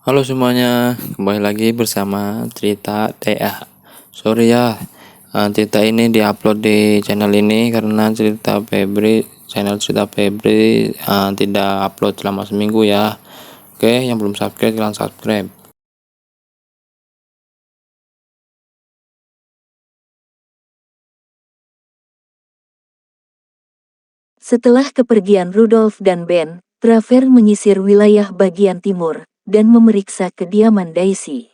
Halo semuanya, kembali lagi bersama cerita TA. Sorry ya, cerita ini diupload di channel ini karena channel cerita Febri tidak upload selama seminggu ya. Oke, yang belum subscribe silahkan subscribe. Setelah kepergian Rudolf dan Ben, Travers menyisir wilayah bagian timur dan memeriksa kediaman Daisy.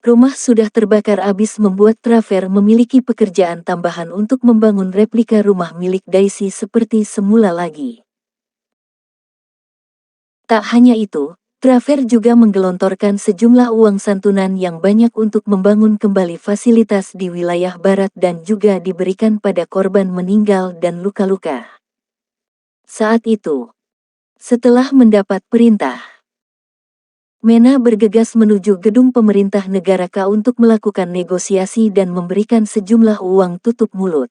Rumah sudah terbakar habis membuat Travers memiliki pekerjaan tambahan untuk membangun replika rumah milik Daisy seperti semula lagi. Tak hanya itu, Travers juga menggelontorkan sejumlah uang santunan yang banyak untuk membangun kembali fasilitas di wilayah barat dan juga diberikan pada korban meninggal dan luka-luka. Saat itu, setelah mendapat perintah, Mena bergegas menuju gedung pemerintah negara K untuk melakukan negosiasi dan memberikan sejumlah uang tutup mulut.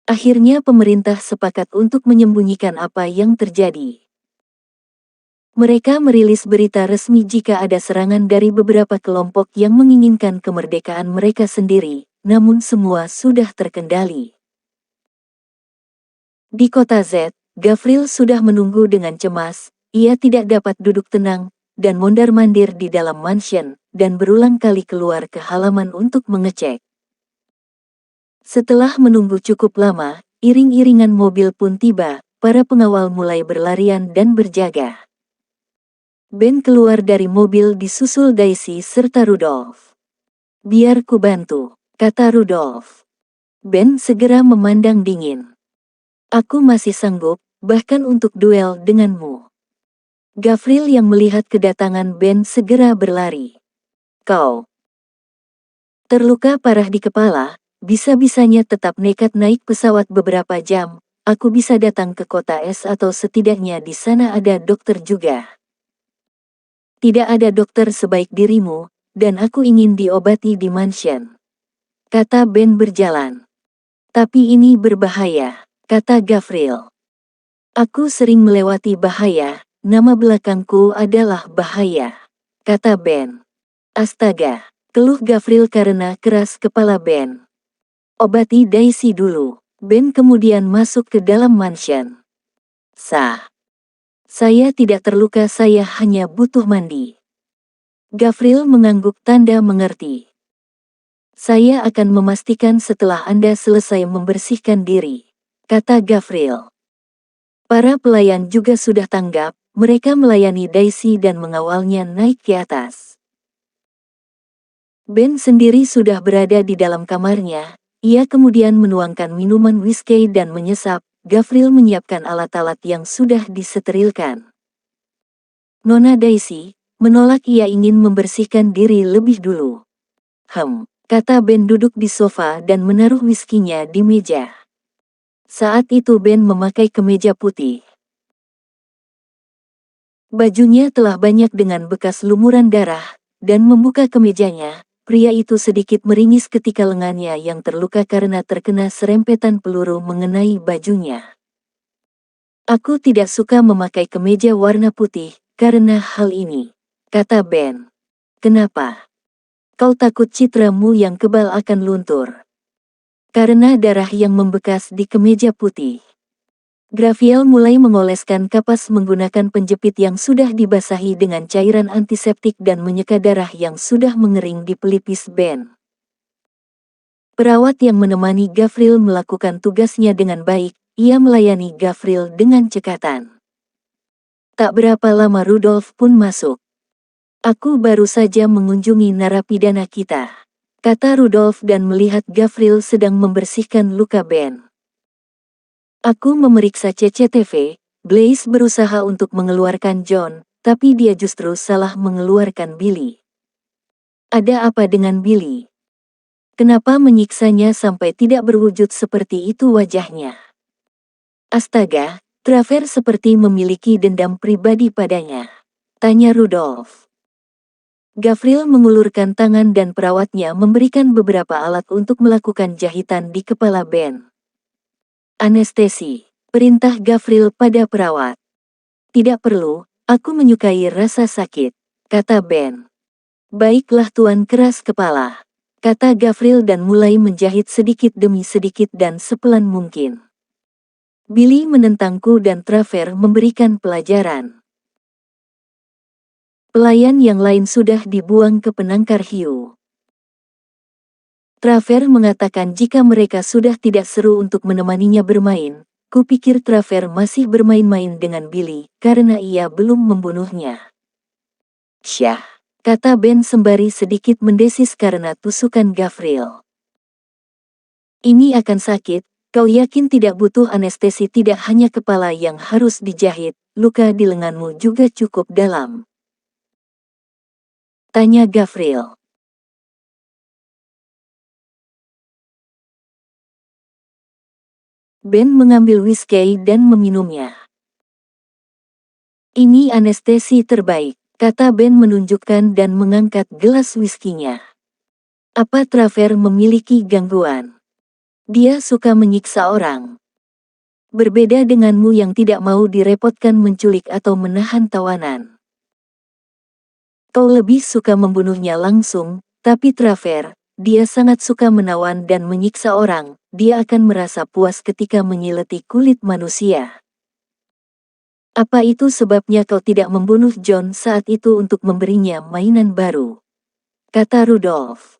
Akhirnya pemerintah sepakat untuk menyembunyikan apa yang terjadi. Mereka merilis berita resmi jika ada serangan dari beberapa kelompok yang menginginkan kemerdekaan mereka sendiri, namun semua sudah terkendali. Di kota Z, Gavril sudah menunggu dengan cemas. Ia tidak dapat duduk tenang dan mondar-mandir di dalam mansion, dan berulang kali keluar ke halaman untuk mengecek. Setelah menunggu cukup lama, iring-iringan mobil pun tiba. Para pengawal mulai berlarian dan berjaga. Ben keluar dari mobil disusul Daisy serta Rudolf. "Biar ku bantu," kata Rudolf. Ben segera memandang dingin. "Aku masih sanggup, bahkan untuk duel denganmu." Gavril yang melihat kedatangan Ben segera berlari. "Kau terluka parah di kepala, bisa-bisanya tetap nekat naik pesawat beberapa jam. Aku bisa datang ke kota S atau setidaknya di sana ada dokter juga." "Tidak ada dokter sebaik dirimu, dan aku ingin diobati di mansion," kata Ben berjalan. "Tapi ini berbahaya," kata Gavril. "Aku sering melewati bahaya, nama belakangku adalah bahaya," kata Ben. "Astaga," keluh Gavril karena keras kepala Ben. "Obati Daisy dulu." Ben kemudian masuk ke dalam mansion. Saya tidak terluka, saya hanya butuh mandi." Gavril mengangguk tanda mengerti. "Saya akan memastikan setelah Anda selesai membersihkan diri," kata Gavril. Para pelayan juga sudah tanggap, mereka melayani Daisy dan mengawalnya naik ke atas. Ben sendiri sudah berada di dalam kamarnya. Ia kemudian menuangkan minuman whisky dan menyesap. Gavril menyiapkan alat-alat yang sudah disterilkan. "Nona Daisy," menolak, ia ingin membersihkan diri lebih dulu. Kata Ben duduk di sofa dan menaruh whiskinya di meja. Saat itu Ben memakai kemeja putih. Bajunya telah banyak dengan bekas lumuran darah, dan membuka kemejanya, pria itu sedikit meringis ketika lengannya yang terluka karena terkena serempetan peluru mengenai bajunya. "Aku tidak suka memakai kemeja warna putih, karena hal ini," kata Ben. "Kenapa? Kau takut citramu yang kebal akan luntur?" "Karena darah yang membekas di kemeja putih." Gavril mulai mengoleskan kapas menggunakan penjepit yang sudah dibasahi dengan cairan antiseptik dan menyeka darah yang sudah mengering di pelipis Ben. Perawat yang menemani Gavril melakukan tugasnya dengan baik, ia melayani Gavril dengan cekatan. Tak berapa lama Rudolf pun masuk. "Aku baru saja mengunjungi narapidana kita," kata Rudolf dan melihat Gavril sedang membersihkan luka Ben. "Aku memeriksa CCTV, Blaze berusaha untuk mengeluarkan John, tapi dia justru salah mengeluarkan Billy." "Ada apa dengan Billy? Kenapa menyiksanya sampai tidak berwujud seperti itu wajahnya?" "Astaga, Travers seperti memiliki dendam pribadi padanya," tanya Rudolf. Gavril mengulurkan tangan dan perawatnya memberikan beberapa alat untuk melakukan jahitan di kepala Ben. "Anestesi," perintah Gavril pada perawat. "Tidak perlu, Aku menyukai rasa sakit, kata Ben. Baiklah Tuan, keras kepala, kata Gavril dan mulai menjahit sedikit demi sedikit dan sepelan mungkin. Billy menentangku dan Traver memberikan pelajaran. Pelayan yang lain sudah dibuang ke penangkar hiu. Traver mengatakan jika mereka sudah tidak seru untuk menemaninya bermain. Kupikir Traver masih bermain-main dengan Billy karena ia belum membunuhnya. Syah, kata Ben sembari sedikit mendesis karena tusukan Gavril. Ini akan sakit, kau yakin tidak butuh anestesi? Tidak hanya kepala yang harus dijahit, luka di lenganmu juga cukup dalam. Tanya Gavril. Ben mengambil whisky dan meminumnya. Ini anestesi terbaik, kata Ben menunjukkan dan mengangkat gelas whisky-nya. Apa Traver memiliki gangguan? Dia suka menyiksa orang. Berbeda denganmu yang tidak mau direpotkan menculik atau menahan tawanan. Kau lebih suka membunuhnya langsung, tapi Traver, dia sangat suka menawan dan menyiksa orang. Dia akan merasa puas ketika menyileti kulit manusia. Apa itu sebabnya kau tidak membunuh John saat itu untuk memberinya mainan baru? Kata Rudolph.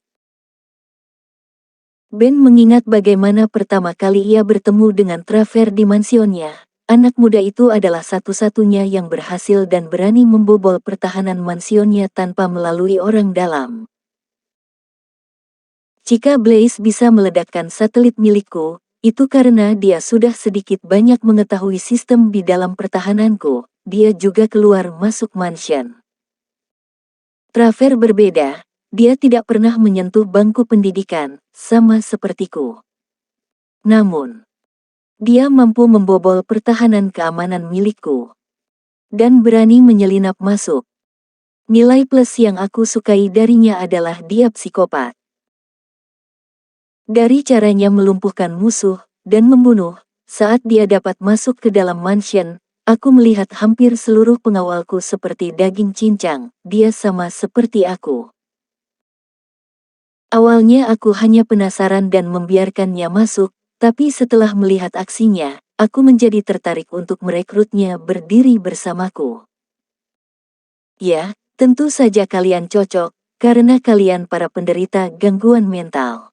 Ben mengingat bagaimana pertama kali ia bertemu dengan Traver di mansionnya. Anak muda itu adalah satu-satunya yang berhasil dan berani membobol pertahanan mansionnya tanpa melalui orang dalam. Jika Blaze bisa meledakkan satelit milikku, itu karena dia sudah sedikit banyak mengetahui sistem di dalam pertahananku. Dia juga keluar masuk mansion. Traver berbeda, dia tidak pernah menyentuh bangku pendidikan, sama sepertiku. Namun, dia mampu membobol pertahanan keamanan milikku. Dan berani menyelinap masuk. Nilai plus yang aku sukai darinya adalah dia psikopat. Dari caranya melumpuhkan musuh, dan membunuh, saat dia dapat masuk ke dalam mansion, aku melihat hampir seluruh pengawalku seperti daging cincang. Dia sama seperti aku. Awalnya aku hanya penasaran dan membiarkannya masuk, tapi setelah melihat aksinya, aku menjadi tertarik untuk merekrutnya berdiri bersamaku. Ya, tentu saja kalian cocok, karena kalian para penderita gangguan mental.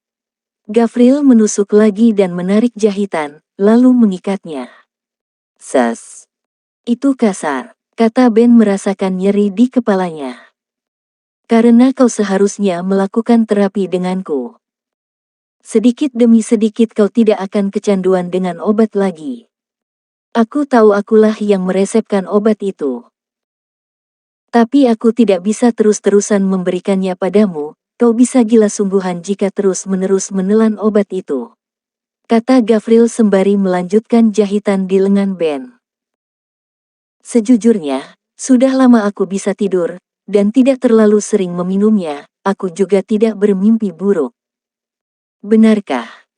Gavril menusuk lagi dan menarik jahitan, lalu mengikatnya. Sas. Itu kasar, kata Ben merasakan nyeri di kepalanya. Karena kau seharusnya melakukan terapi denganku. Sedikit demi sedikit kau tidak akan kecanduan dengan obat lagi. Aku tahu akulah yang meresepkan obat itu. Tapi aku tidak bisa terus-terusan memberikannya padamu. Kau bisa gila sungguhan jika terus-menerus menelan obat itu. Kata Gavril sembari melanjutkan jahitan di lengan Ben. Sejujurnya, sudah lama aku bisa tidur, dan tidak terlalu sering meminumnya. Aku juga tidak bermimpi buruk. Benarkah?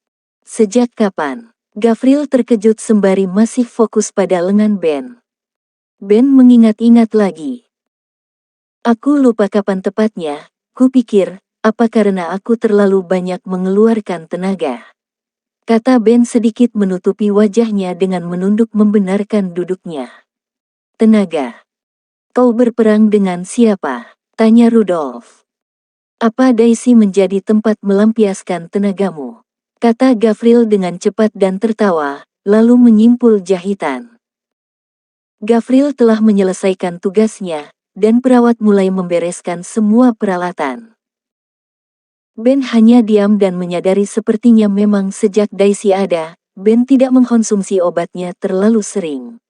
Sejak kapan? Gavril terkejut sembari masih fokus pada lengan Ben. Ben mengingat-ingat lagi. Aku lupa kapan tepatnya, kupikir, apa karena aku terlalu banyak mengeluarkan tenaga? Kata Ben sedikit menutupi wajahnya dengan menunduk membenarkan duduknya. Tenaga. Kau berperang dengan siapa? Tanya Rudolph. Apa Daisy menjadi tempat melampiaskan tenagamu? Kata Gavril dengan cepat dan tertawa, lalu menyimpul jahitan. Gavril telah menyelesaikan tugasnya, dan perawat mulai membereskan semua peralatan. Ben hanya diam dan menyadari sepertinya memang sejak Daisy ada, Ben tidak mengkonsumsi obatnya terlalu sering.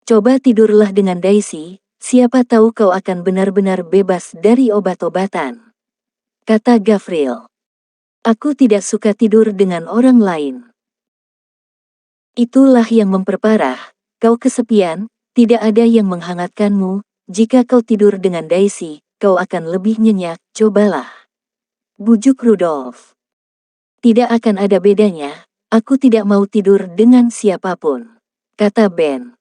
Coba tidurlah dengan Daisy, siapa tahu kau akan benar-benar bebas dari obat-obatan. Kata Gavril. Aku tidak suka tidur dengan orang lain. Itulah yang memperparah, kau kesepian, tidak ada yang menghangatkanmu, jika kau tidur dengan Daisy, kau akan lebih nyenyak, cobalah. Bujuk Rudolph. Tidak akan ada bedanya, aku tidak mau tidur dengan siapapun. Kata Ben.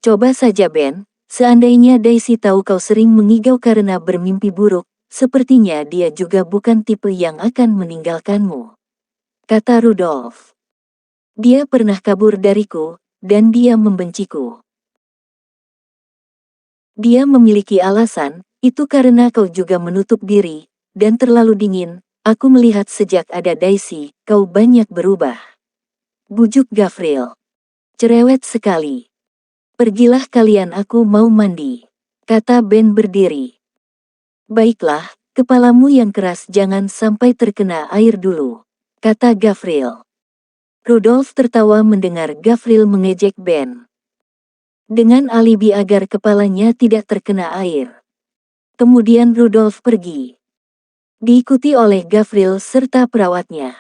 Coba saja Ben, seandainya Daisy tahu kau sering mengigau karena bermimpi buruk, sepertinya dia juga bukan tipe yang akan meninggalkanmu. Kata Rudolf. Dia pernah kabur dariku, dan dia membenciku. Dia memiliki alasan, itu karena kau juga menutup diri, dan terlalu dingin. Aku melihat sejak ada Daisy, kau banyak berubah. Bujuk Gavril. Cerewet sekali. Pergilah kalian, aku mau mandi. Kata Ben berdiri. Baiklah, kepalamu yang keras jangan sampai terkena air dulu. Kata Gavril. Rudolf tertawa mendengar Gavril mengejek Ben. Dengan alibi agar kepalanya tidak terkena air. Kemudian Rudolf pergi. Diikuti oleh Gavril serta perawatnya.